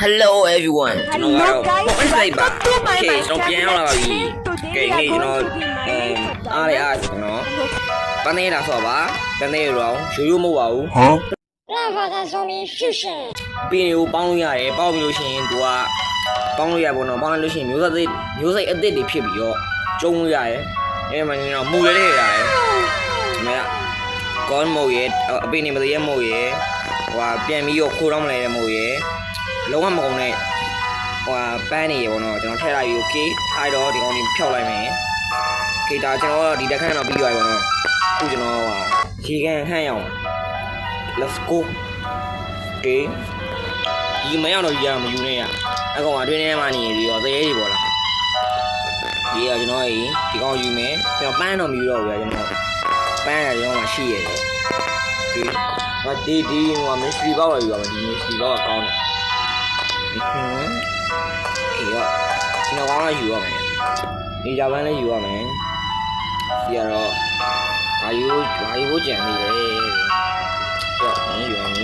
Hello everyone ကျွန်တော်ကတော့ voice live ပါ Okay ကျွန်တော်ပြန်ရောက်လာပါပြီ Okay နေ့ကျွန်တော်အားရအားကျွန်တော်ပန်းနေတာဆိုပါပန်းနေရောရိုးရိုးမဟုတ်ပါဘူးဟမ်လာပါသာဆုံးပြီးရှုရှင်ပင်းကိုပေါင်းလို့ရတယ်ပေါင်းပြီးလို့ရှိရင်သူကပေါင်းလို့ရပါတော့ပေါင်းလို့ရှိရင်မျိုးစိတ်အသစ်တွေဖြစ်ပြီးတော့ကျုံလို့ရတယ်အဲ့မှာကျွန်တော်မူလေးတွေရတယ်ဒီမှာကောင်းမို့ရဲ့အပင်းနေမသေးရဲ့မို့ရဲ့ဟိုပြန်ပြီးတော့ခိုးတော့မလဲတဲ့မို့ရဲ့လုံးဝမကုန်နဲ့ဟိုပန်းနေရေပေါ့နော်ကျွန်တော်ထည့်လိုက်ပြီ okay ထားတော့ဒီကောင်ကြီးဖြောက်လိုက်မယ် okay ဒါကျွန်တော်ဒီတက်ခန့်တော့ပြီးသွားပြီပေါ့နော်အခုကျွန်တော်ရေကန်ခန့်ရအောင် let's go okay ဒီမရောက်တော့ရမယူနဲ့ရအကောင်အတွင်းထဲမှာနေပြီးတော့သရဲကြီးပေါ်လာဒီကကျွန်တော်ဒီကောင်ယူမယ်ကျွန်တော်ပန်းတော့မယူတော့ဘူးဗျာကျွန်တော်ပန်းရတယ်ကျွန်တော်မှရှိရတယ် okay ဒီဟို mystery box ရယူရမယ်ဒီ mystery box ကကောင်းတယ်ဒီကကျွန်တော်ကောင်းယူရမယ်ဒီကြပန်းလေးယူရမယ်ဒီကတော့ဘာယူဖို့ကြံနေလဲတော့ယူရဒီ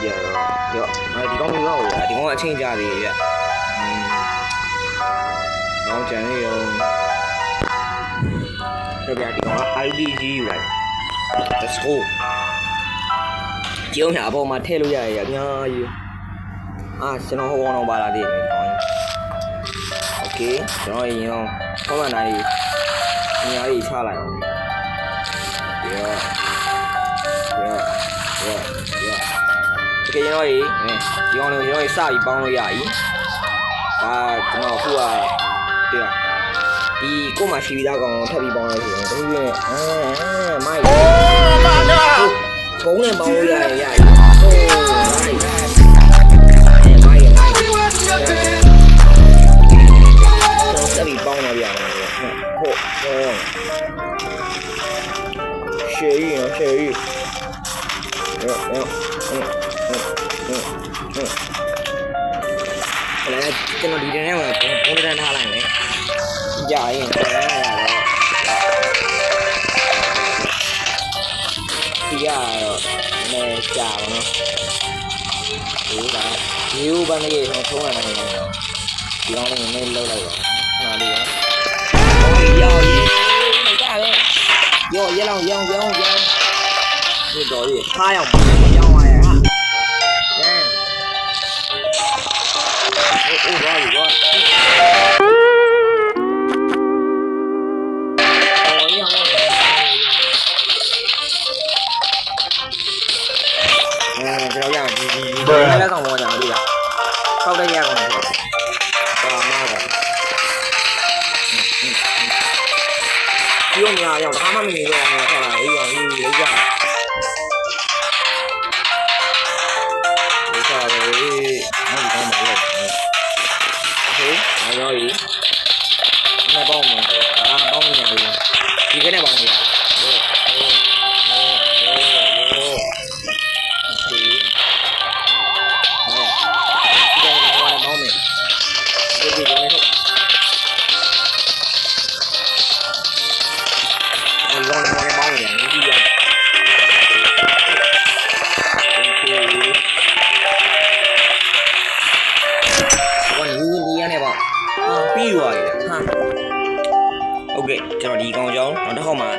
ကတော့ဒီကောင်မယူတော့ဘူးဒီကောင်အချင်းကြသေးရဲ့တော့ကြံနေရောတော့ဒီကောင် IDG ယူလိုက် let's go ကျုံးရအပေါ်မှာထည့်လို့ရရအများကြီးကျွန်တော်ဟိုကောင်တော့ပါလာသေးတယ်ကောင်းโอเคကျွန်တော်ရင်အောင်ခေါင်းမှန်တိုင်းအများကြီးချလိုက်အောင်โอเคကျွန်တော်ဒီကောင်လေးကျွန်တော်စပြီးပေါင်းလို့ရပြီဒါကျွန်တော်အခုဒီကိုမှရှိပြီးသားကောင်ထပ်ပြီးပေါင်းလို့ဆိုရင်တခုချင်းမိုက်ဘုံနဲ့ပေါင်းလို့ရပြီဆက်ပြီးပေါင်းတော့ပြရမယ်ဟုတ်ရှေ့ရရှေ့ရလည်းကျွန်တော်ဒီတန်းထဲမှာဘုံတန်းထားလိုက်မယ်ကြာရင်တန်းရတော့ဒီကတော့လည်းကြာပါတော့ဒီကဒီဥပဒေကိုထုံးရနိုင်တယ်ဒီကောင်လေးနည်းလောက်လိုက်ပါဟာလေးရောရဲလောင်ရောင်းဒီတော်ကြီးထားရောက်ရောင်းပါရဲ့ဟာအိုးဘာလို့ကျွန်တော်ရအောင်ဒီလက်ကောင်ပေါ်ကြမှာတွေ့လားပောက်တဲ့ရကောင်ပေါ့ပါမားပါပြုံးများရောက်ဘာမှမနေတော့ဘူးဟုတ်လားအေးရောအေးလေးကြဒီစားတယ်အေးမဟုတ်ဘူးတော့မလို့ဟေးအားရောကြီးမပေါင်းဘူးပေါင်းနေရပြီဒီကနေ့ပေါင်းနေရပြီးသွားပြီဟာโอเคကျွန်တော်ဒီကောင်ကြောင်းနောက်တစ်ခေါက်မှာ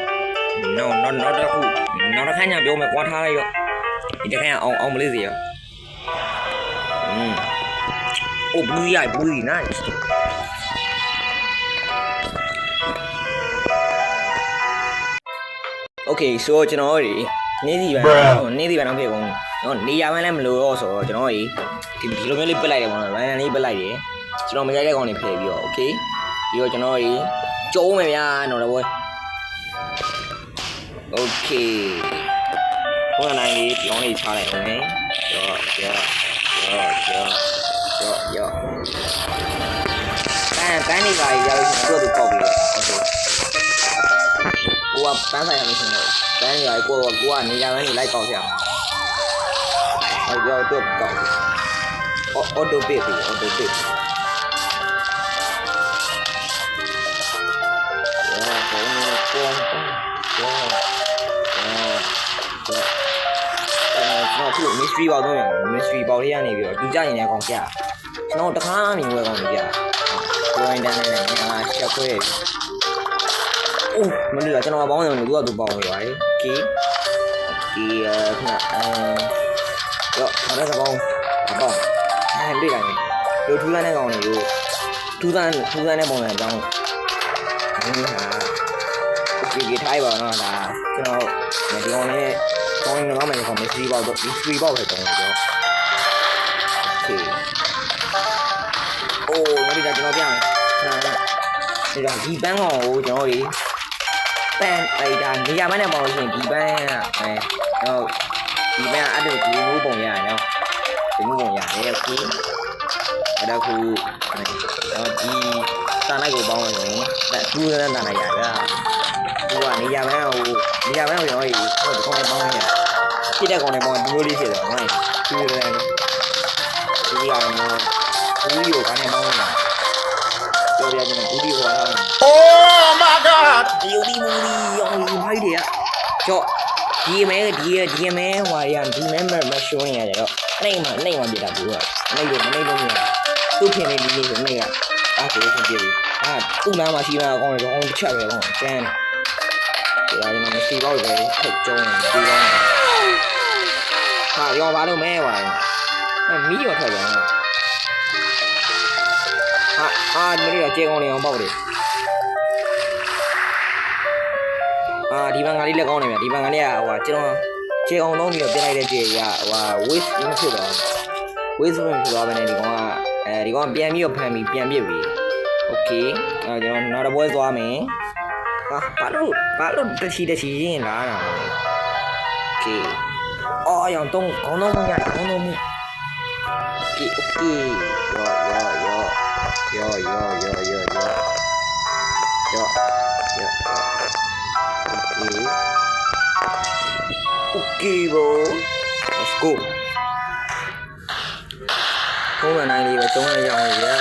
နောက်တစ်ခုနောက်တစ်ခါညပြောမယ်ကွာထားလိုက်ရောဒီတစ်ခါအောင်မလေးစီရောအိုးဘူးကြီး nice okay so ကျွန်တော်တို့နေ့စီပိုင်းတော့ဖြစ်ကုန်နော်နေရာပိုင်းလည်းမလို့တော့ဆိုတော့ကျွန်တော်တို့ဒီလိုမျိုးလေးပစ်လိုက်တယ်ပေါ့နော် random လေးပစ်လိုက်တယ်ကျွန်တော်မကြိုက်တဲ့ကောင်တွေဖယ်ပြီးတော့ okay ပြီးတော့ကျွန်တော်ကျုံးမယ်ဗျာနော်တော့ okay ဘုရားနိုင်လေးပြောင်းလေးချလိုက်အောင်မယ်ရောပန်းနေပါရလို့သူ့ပေါက်ပြီးတော့ okay ကိုကပန်းဆိုင်ရလို့ရှင်တော့ပန်းနေပါကိုကနေရာပိုင်းနေလိုက်ပေါက်ပြဟုတ်တော့တော့ပေါက်auto pit ထ ခု mystery ပေါက်တော့ mystery ပေါက်လေးကနေပြီးတော့ဒီကြရင်လည်းအကောင်ကြာကျွန်တော်တခါမှမဝယ်ကောင်းဘူးကြာကိုယ်တိုင်တန်းနေတယ်ငါရှက်ခွဲအိုးမလို့ကျွန်တော်ပေါင်းတယ်လို့သူကသူပေါင်းနေပါတယ်โอเคဒီခဏရောအဲ့ဒါပေါင်းပေါ့တွေ့လိုက်လို့ထူးဆန်းတဲ့ကောင်တွေကိုထူးဆန်းတဲ့ပုံစံအကြောင်းဒီဟာဒီထိုင်ပါတော့ဒါကျွန်တော်ဒီကောင်လေးကောင်းနေတော့မယ်ကောင်mystery ပေါက်တော့ mystery ပေါက်ပဲတောင်းတော့โอเคအိုးဒီကကျွန်တော်ပြမယ်ဒီတော့ဒီပန်းကောင်ကိုကျွန်တော်ဒီပန်းအဲ့ဒါနေရာပိုင်းနဲ့ပေါလို့ရှိရင်ဒီပန်းတော့ဒီပန်းအဲ့ဒါဒီမျိုးပုံရတယ်နော်ဒီမျိုးပုံရတယ်โอเคအဲ့ဒါခုတော့ဒီတန်လိုက်ကိုပေါင်းလို့ရင်ဒါသူ့နဲ့တန်လိုက်ရတာသူကနေရာပိုင်းကိုကျွန်တော်ဒီကောင်းပေါင်းနေရဖြစ်တဲ့ကောင်တွေပေါင်းဒီလိုလေးဖြစ်တယ်ဟုတ်သူ့နဲ့ဒီရအောင်ဘူးဒီကိုကနေပေါင်းနေတာပြောပြကျွန်တော်ဘူးဒီကိုထားတယ် Oh my god ဒီမူဒီအောင်ဒီမိုက်တွေကကြော့ဒီမဲဟွာရဒီမဲမရှုံးနေရတယ်တော့နိုင်မှပြတာဘူးကနေလို့သူ့ဖြစ်နေဒီလေးဆိုနေရအဲ့ဒါကိုပြပြီသူ့နားမှာရှိတာအကောင်တွေကောင်းချက်ပဲကောကျန်းတယ်ဒါကျွန်တော်မရှိတော့ပဲထက်ကျုံးပြီးတော့ရောပါလို့မဲပါမီးရောထွက်ကြတယ်မင်းကကြေကောင်းနေအောင်ပေါက်တယ်ဒီဘန်ကလေးလက်ကောင်းနေမြဒီဘန်ကလေးကဟိုကျွန်တော်ကြေကောင်းလုံးပြီးတော့ပြလိုက်တဲ့ကြေရဟို waste မဖြစ်တော့ waste မဖြစ်တော့ဘဲနဲ့ဒီကောင်ကပြန်ပြီးတော့ဖမ်းပြီးပြန်ပြစ်ပြီ okay ကျွန်တော်နောက်တစ်ပွဲသွားမယ်ဘာလို့တချီရင်လာတာ okay ရောင်တုံးခေါင်းတော့မရခေါင်းတော့မ okay okay ရောokay bro let's go ခုံးနိုင်လေးပဲတုံးရအောင်ရော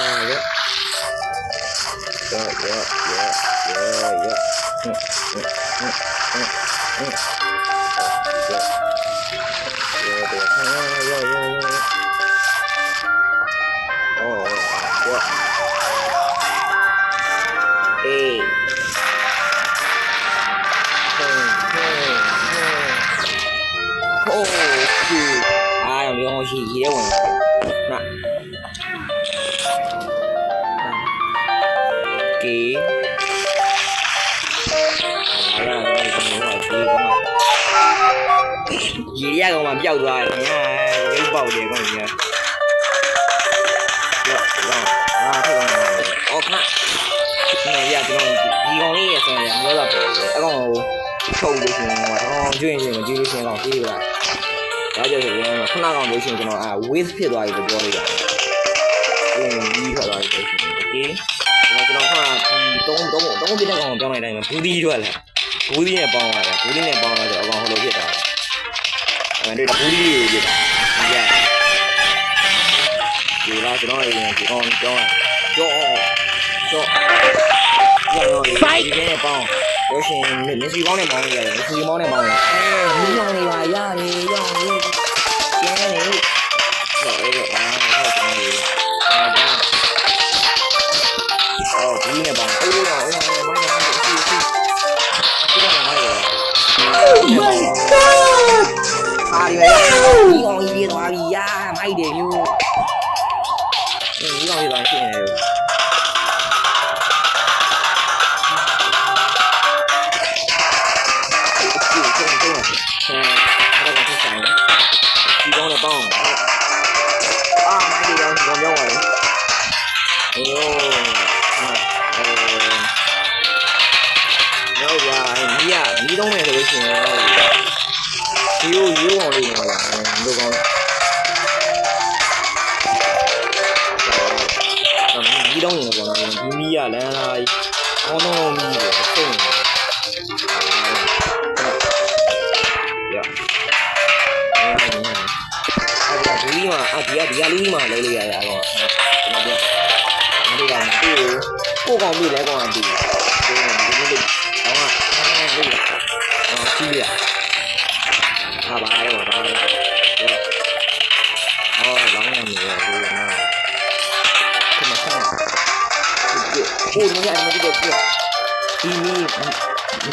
ရှိရဲဝင်နာကေရေရကောင်မှပျောက်သွားတယ်ညာဒီပေါက်တယ်ကောင်ကြီးရောထည့်ကောင်အော်ခဏနေရကျွန်တော်ဒီကောင်လေးရဆိုရင်မျိုးလာတယ်အကောင်ကိုထုတ်လို့ရှင်တော့ကျွင်းရှင်ကြည့်လို့ရှင်တော့ပြေးပါဒါကြောင့်ဆိုရင်ခုနကောင်လို့ရှိရင်ကျွန်တော်waste ဖြစ်သွားပြီလို့ပြောလိုက်တာကြီးထွက်သွားပြီဆိုရှင် okay ကျွန်တော်ခုနဒီ3ပြတဲ့ကောင်ကိုပြောင်းလိုက်တိုင်းဘူးဒီထွက်လာဘူးဒီနဲ့ပေါင်းရတယ်ဘူးဒီနဲ့ပေါင်းလာတော့အကောင်ဟိုလိုဖြစ်တာအဲ့ဒါဘူးဒီကိုဖြစ်တာဒီလားကျွန်တော်ဒီကောင်ကြောင်းကြောဒီနဲ့ပေါင်းလို့ရှိရင်လက်စီပေါင်းနဲ့ပေါင်းရတယ်လက်စီပေါင်းနဲ့ပေါင်းရတယ်မီးလောင်နေပါရတယ်ရောင်းလေးကျန်းနေဆော်ရဲဟုတ်ကျွန်တော်ဒီဒီနဲ့ပေါင်းအိုးရောမိုင်းစီဒီကောင်မိုင်းရော Oh my god ဒီကောင်ကြီးသွားပြီမိုက်တယ်မျိုးဒီကောင်ကြီးသွားရှင်းနေတယ်ဒီကောင်နဲ့ပေါင်းမိုင်းတယ်ကောင်ပြောင်းသွားတယ်အိုးတော့ဗျာမီးတော့မယ်ဆိုလို့ရှိရင်ဒီရိုးအောင်လေးနော်လို့ကောင်းမီးတော့နေပေါ့နော်ဒီမီးရလမ်းလာကောင်းတော့မီးတယ်စုံနေလူကြီးမှာဒီလူကြီးမှာလုံးလို့ရရတော့ကျွန်တော်ပြောမလို့ကကိုကောင်ပြီလဲကောင်ကပြီဒီလိုတော့ကကြီးရဟာပါတော့ အိုးဒီနေ့အမတိတော့ပြဒီမီ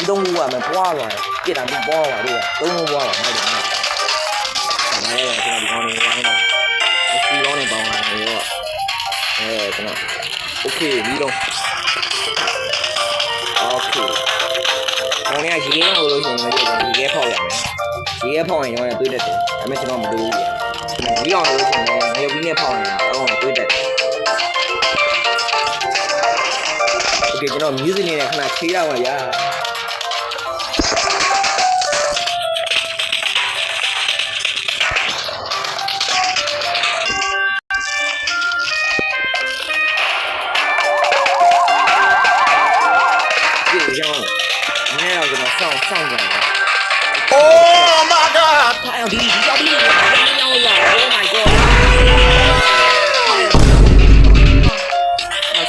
တော့ဘူးကမပွားသွားပြစ်တာမပွားသွားတယ်သုံးလုံးပွားသွားတယ်ဟုတ်တယ်ကျွန်တော်ဒီကောင်းနေဝိုင်းတော့စီကောင်းနေပေါင်းလာနေတော့ကျွန်တော်โอเคပြီးတော့โอเคခေါင်းကရေခဲလို့ဆိုရင်ရေခဲဖောက်ရမယ်ရေခဲဖောက်ရင်တော့တွေးတတ်တယ်ဒါပေမဲ့ကျွန်တော်မတွေးဘူးဒီကောင်လို့ဆိုရင်ငရုတ်ပြီးနဲ့ဖောက်ရင်တော့တွေးတတ်တယ်โอเคကျွန်တော် music နဲ့ခဏခြေရပါရာOh my God! 太阳底下要不要了 ？Oh my god！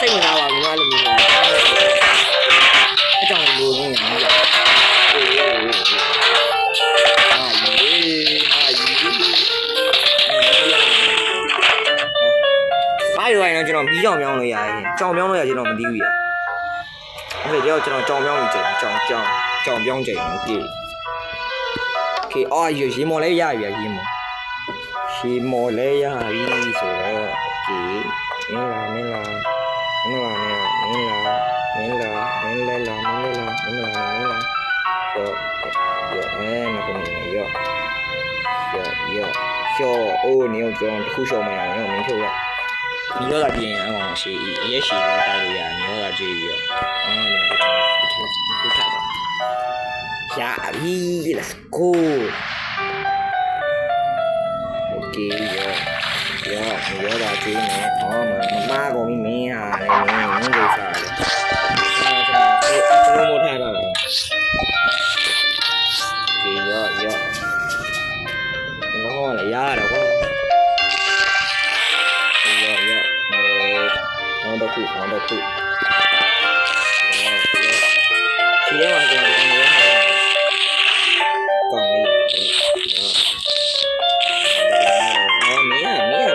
စိတ်ဝင်စားပါဘူးလားလို့မျိုးအကြောင်းလိုရင်းရမှာအားရရင်ကျွန်တော်မီးကြောင်ပြောင်းလို့ရရင်ကြောင်ပြောင်းလို့ရကျွန်တော်မသိဘူးရအဲ့ဒါကျွန်တော်ကြောင်ပြောင်းလို့ချိန်ကြောင်ပြောင်းချိန်ပြေโอเคအော်ရေမော်လဲရပြီရေမော်လဲရပြီဆိုတော့โอเคမင်းလာအိုးနေအောင်ကျွန်တော်တခုရှော့မရအောင်မင်းထုတ်ရညီတော့လာပြင်အောင်ရှေ့ရဲရှေ့ကိုတိုက်လို့ရညီတော့လာကြည့်ပြီးတော့နေခုထပ်တော့ရပြီ let's go โอเคရောလာကြည့်နေမကောမင်းဟာလည်းမင်းကိစ္စလေကျွန်တော်မို့ထားတော့ဒီရောတော့လည်းရတယ်ကွာရောတော့ခုရှိရမှာကျွန်တော်ဒီကောင်ကောင်းလေးမင်း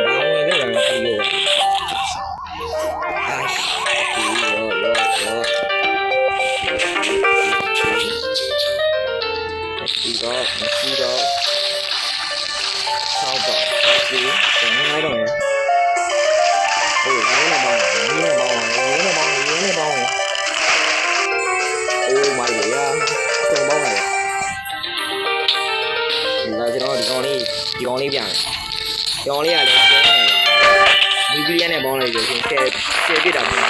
ဘာဝင်လဲတော့ခရီးရောမရှိတော့ဆောက်တော့ဒီငါတော့ရဟိုရင်းနေပေါင်းအိုးမိုက်ရဆုံးပေါင်းလိုက်လာကျွန်တော်ဒီကောင်လေးပြန်ဒီကောင်လေးကလည်းကျင်းနေတယ်မီဂရီယာနဲ့ပေါင်းလိုက်လို့ရှင်ဆယ်ပြစ်တာပြန်ဒါ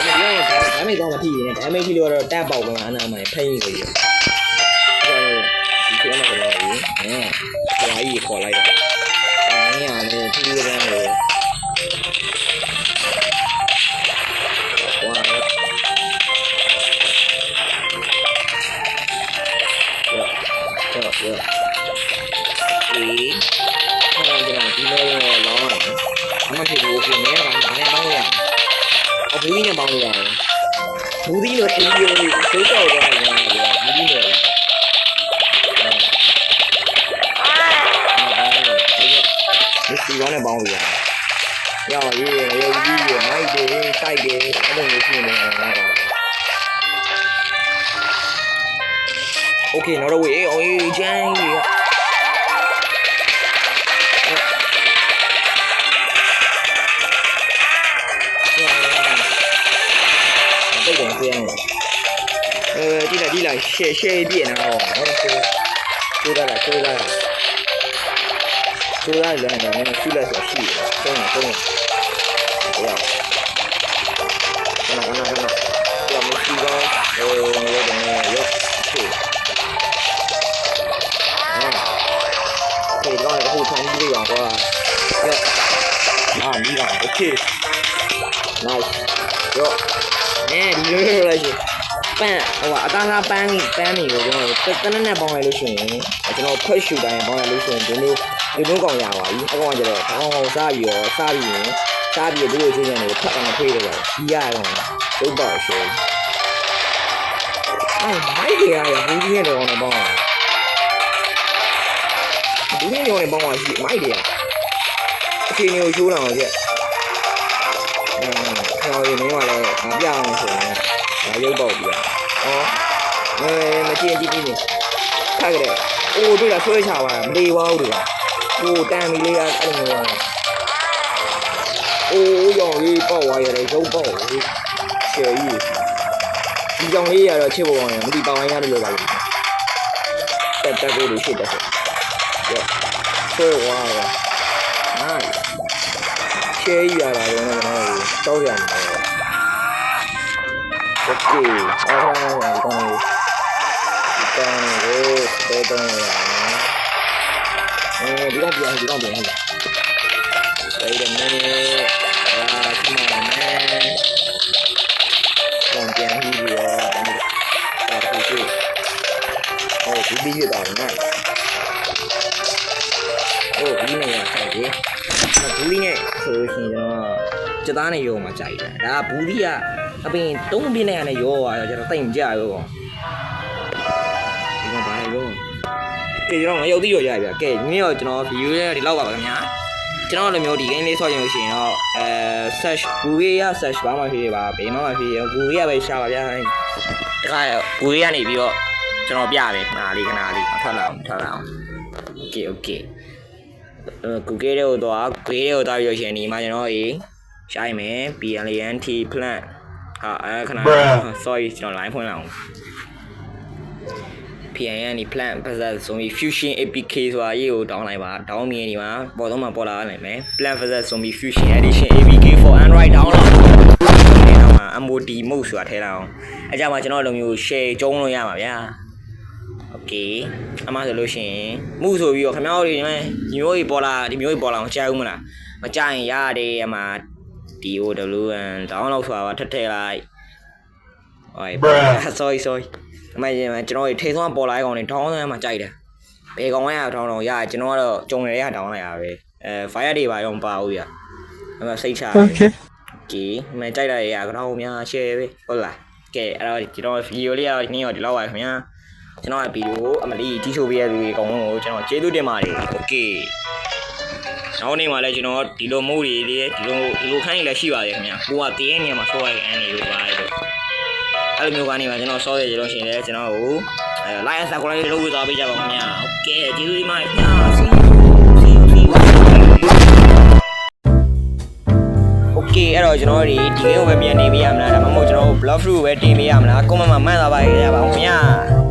ပေမဲ့ဒီကောင်ကဒါမဲ့ကောင်းမဖြစ်ရင်ဒါမဲ့ဖြစ်လို့တော့တက်ပေါက်ကအနာမှဖိနေလို့ဒီကောင်ကတော့ဒီဟိုကြီးခေါ်လိုက်တော့မင်းကလည်းထူးထူးဆန်းလို့ဒီလိုလောင်းအမဖြစ်ဘူးပြင်နေတော့ဒါနဲ့ပေါင်းရအဘူးကြီးနဲ့ပေါင်းရတယ်ဘူးကြီးလို့အကြီးကြီးလေးသိတော့သွားတယ်ဘူးကြီးလို့ဒီစီကောင်းနဲ့ပေါင်းလို့ရတယ်ရောရေးရုပ်ကြီးရမိုက်တယ်စိုက်တယ်အဲ့လိုမျိုးဖြစ်နေတယ်တော့โอเคနောက်တော့ဝေးအေးချမ်းကြီးရတိတ်ကုန်ပြန်ဒီလိုက်ရှယ်ပြည့်နေတာဟောကျိုးလာလည်းတော့နည်းဆူလက်ဆိုရှိတယ်တုံးရောမရှိတော့ရောတယ်ရောဖြစ်တော့ဟိုထိုင်ကြည့်ရအောင်ကွာရောမီးပါโอเค nice ရောဒီလိုလိုက်ရှိပန်းဟိုအသားသားပန်းနေကိုကျွန်တော်တနက်နဲ့ပေါင်းလိုက်လို့ရှိရင်ကျွန်တော်ခွက်ရှူတိုင်းပေါင်းလိုက်လို့ရှိရင်ဒီလိုကောင်ရပါပြီအကောင်ကကျတော့ဘောင်းစားပြီးဒီလိုချင်းချင်းကိုဖတ်အောင်ထွေးတယ်ပေါ့ကြီးရတော့ဒုတ်ပါရှုံးမိုက်ရဘူးကြီးနဲ့တော့ပေါင်းဘူးကြီးနဲ့ပေါင်းပါရှိမိုက်တယ်အချိန်ကိုရှိုးလာအောင်ကြ ကျွန်တော်ဒီနေ့ကလည်းမပြအောင်ဆိုရင်ဒါရုပ်ပေါက်ပြဟောမကြည့်နေခါကြတယ်အိုးတွေ့လားဆွဲချပါမလေးဝါဘူးတွေကဟိုတန်မီလေးအဲ့လိုမျိုးအိုးရောင်လေးပေါက်သွားရတယ်ရုပ်ပေါက်လေးရှယ်ကြီးဒီကြောင်လေးရတော့ချစ်ဖို့ကောင်းတယ်မဒီပေါင်ဝိုင်းရတယ်လို့ပါလို့တက်ကိုလို့ရှိတယ်ဆိုဆွဲဝါးပါရှယ်ကြီးရတာလည်းတော့ကြောက်ရတယ်โอเคအားလုံးကောင်းကောင်းကိုတော့ရအောင်ဒီတော့ပြန်ဟုတ်တယ်မင်းအာခမမန်ပြန်ပြီးတော့ဒါကိုကြည့်ဟိုဒီပြီးရတာနော်ဟိုဒီနေရာဆိုင်ကြီးဘူးလေးနဲ့ဆိုလို့ရှိရင်ကျွန်တော်စက်သားနဲ့ရောမှာကြိုက်တယ်ဒါဘူးလေးကအပြင်သုံးပြင်းနဲ့ရတယ်ရောသွားကျွန်တော်တိတ်မကြရောဒီကဘာလဲရောကဲကျွန်တော်ငရုတ်သီးရောရပြီကဲဒီနေ့တော့ကျွန်တော်ဗီဒီယိုလေးဒီလောက်ပါပါခင်ဗျာကျွန်တော်လည်းမျိုးဒီ game လေးဆော့ချင်လို့ရှိရင်တော့search Google ရ search ဘာမှဖြစ်ရပါဘေးမှမဖြစ်ရ Google ရပဲရှာပါဗျာတခါ Google ကနေပြီးတော့ကျွန်တော်ပြတယ်ခဏလေးထွက်လာအောင် okay Google တွေကိုတော့ Google တွေကိုတော့ရရှင်ဒီမှာကျွန်တော်ရှားရမယ် PLNT plan ဟာခဏ sorry ကျွန်တော် line ဖွင့်လိုက်အောင် PLNT plan ပတ်သက်ဆုံးပြီး Fusion APK ဆိုတာရေးကိုတောင်းလိုက်ပါတောင်းမြင်ဒီမှာပေါ်တော့မှပေါ်လာနိုင်မယ် plan ပတ်သက်ဆုံးပြီး Fusion Edition APK for Android download အဲ့ဒါမှာ MOD mode ဆိုတာထည့်လိုက်အောင်အဲ့ကြမှာကျွန်တော်လိုမျိုး share ကျုံးလို့ရမှာဗျာโอเคအမှဆိုလို့ရှိရင်မှုဆိုပြီးတော့ခင်ဗျားတို့ဒီမျိုးကြီးပေါ်လာဒီမျိုးကြီးပေါ်လာအောင်ကြားဦးမလားမကြားရင်ရတယ်အမှ DOWN download ဆိုတာထည့်လိုက်ဟို sorry အမှကျွန်တော်ထိသွားပေါ်လာကောင်နေ down ထဲမှာကြိုက်တယ်ဘယ်ကောင်ရအောင်တော့ရကျွန်တော်ကတော့ကြုံရရ down လိုက်ရပဲfire တွေပါရောမပါဘူးဗျအဲ့မှာစိတ်ချโอเคမကြိုက်တဲ့ရကတော့များ share ပဲဟုတ်လားကဲအဲ့တော့ကျွန်တော်ဗီဒီယိုလေးကတော့ဒီနေ့တော့ဒီလောက်ပါခင်ဗျာကျွန်တော်ရဲ့ဗီဒီယိုအမလီတီးချိုပေးရသူတွေအကုန်လုံးကိုကျွန်တော်ကျေးဇူးတင်ပါတယ်โอเคနောက်နေ့မှာလည်းကျွန်တော်ဒီလိုမို့တွေဒီလိုခိုင်းလည်းရှိပါတယ်ခင်ဗျာကိုကတည်ရဲ့နေရာမှာဆော့ရတဲ့အန်နေလို့ပါတယ်လို့အဲ့လိုမျိုးကနေမှာကျွန်တော်ဆော့ရကြလို့ရှိရင်လည်းကျွန်တော်ကိုlike and subscribe လုပ်ပြီးသွားပေးကြပါခင်ဗျာโอเคကျေးဇူးတင်ပါတယ်ခင်ဗျာ see you โอเคအဲ့တော့ကျွန်တော်ဒီ game ကိုပဲပြန်နေပေးရမလားဒါမှမဟုတ်ကျွန်တော် blog through ပဲတင်ပေးရမလား comment မှာမှတ်သွားပါကြပါဦးခင်ဗျာ